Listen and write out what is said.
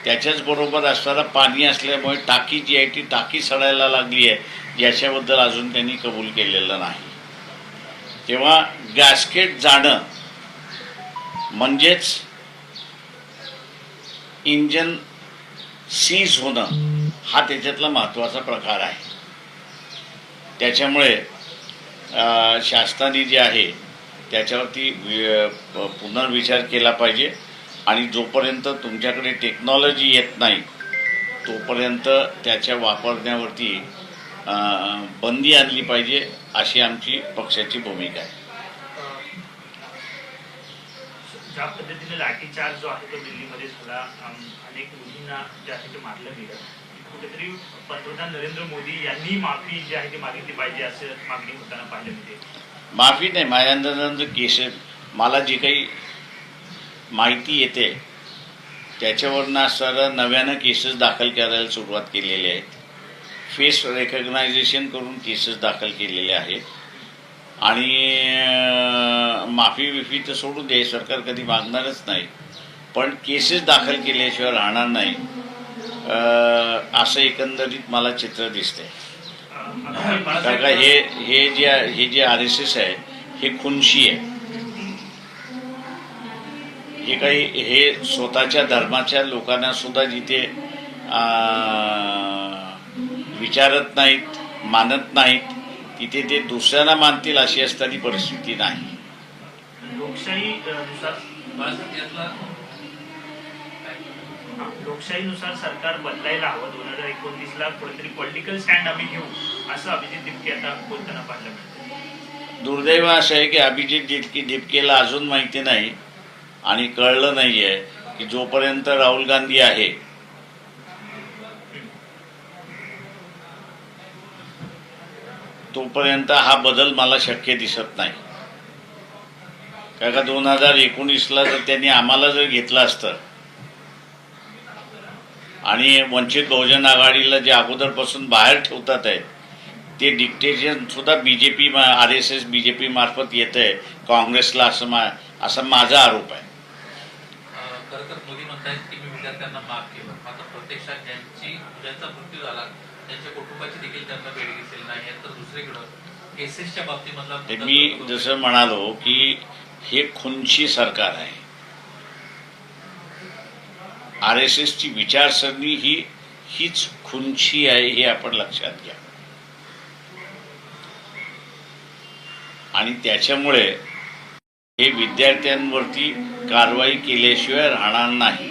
त्याच्याच बरोबर असताना पाणी असल्यामुळे टाकी जी आहे ती टाकी सडायला लागली आहे, याच्याबद्दल अजून त्यांनी कबूल केलेलं नाही. तेव्हा गॅस्केट जाणं म्हणजेच इंजन सीज होणं हा त्याच्यातला महत्त्वाचा प्रकार आहे. त्याच्यामुळे शासनाने जे आहे त्याच्यावरती पुनर्विचार केला पाहिजे आणि जोपर्यंत तुमच्याकडे टेक्नॉलॉजी येत नाही तोपर्यंत त्याच्या वापरण्यावरती बंदी आणली पाहिजे, अशी आमची पक्षाची भूमिका आहे. ज्या पद्धतीने लाठीचार्ज जो आहे तो दिल्लीमध्ये झाला, अनेक मुलींना जे आहे ते मारलं गेलं, कुठेतरी पंतप्रधान नरेंद्र मोदी यांनी माफी जी आहे ती मागितली पाहिजे असं मागणी होताना पाहिलं. म्हणजे माफी नाही, माझ्या अंदाजानं केस मला जी काही माहिती येते त्याच्यावरनं असणारा नव्यानं केसेस दाखल करायला सुरुवात केलेली आहेत. फेस रेकग्नायझेशन करून केसेस दाखल केलेले आहेत आणि माफी बिफी तर सोडून दे, सरकार कधी मागणारच नाही, पण केसेस दाखल केल्याशिवाय राहणार नाही असं एकंदरीत मला चित्र दिसतंय. कारण का हे जे RSS आहे हे खुनशी आहे. हे स्वतःच्या धर्माच्या लोकांना सुद्धा जिथे विचारत नाहीत, मानत नाहीत, तिथे ते दुसऱ्यांना मानतील अशी असताना परिस्थिती नाही. लोकशाहीनुसार सरकार बदलायला हवं. 2029ला कुठेतरी पॉलिटिकल स्टँड आम्ही घेऊ असं अभिजित दिपके आता बोलताना पाहिलं मिळतं. दुर्दैव असं आहे की अभिजित दिपकेला अजून माहिती नाही आणि कळलं नाही आहे की जोपर्यंत राहुल गांधी आहे तोपर्यंत हा बदल मला शक्य दिसत नाही. कारण का 2019ला जर त्यांनी आम्हाला जर घेतलं असतं आणि वंचित बहुजन आघाडीला जे अगोदरपासून बाहेर ठेवतात आहे ते डिक्टेशन सुद्धा BJP RSS BJP मार्फत येत आहे काँग्रेसला, असा माझा आरोप आहे. खरं तर मोदी म्हणतात की मी विद्यार्थ्यांना माफ केलं, मात्र प्रत्यक्षात ज्यांचा मृत्यू झाला त्यांच्या कुटुंबाची देखील त्यांना वेळ घेतलेली नाही. तर दुसरीकडं केसेसच्या बाबतीमधला मी जसं म्हणालो की हे खुनशी सरकार आहे. RSSची विचारसरणी हीच खुनशी आहे हे आपण लक्षात घ्या. आणि त्याच्यामुळे हे विद्यार्थ्यांवरती कारवाई केल्याशिवाय राहणार नाही.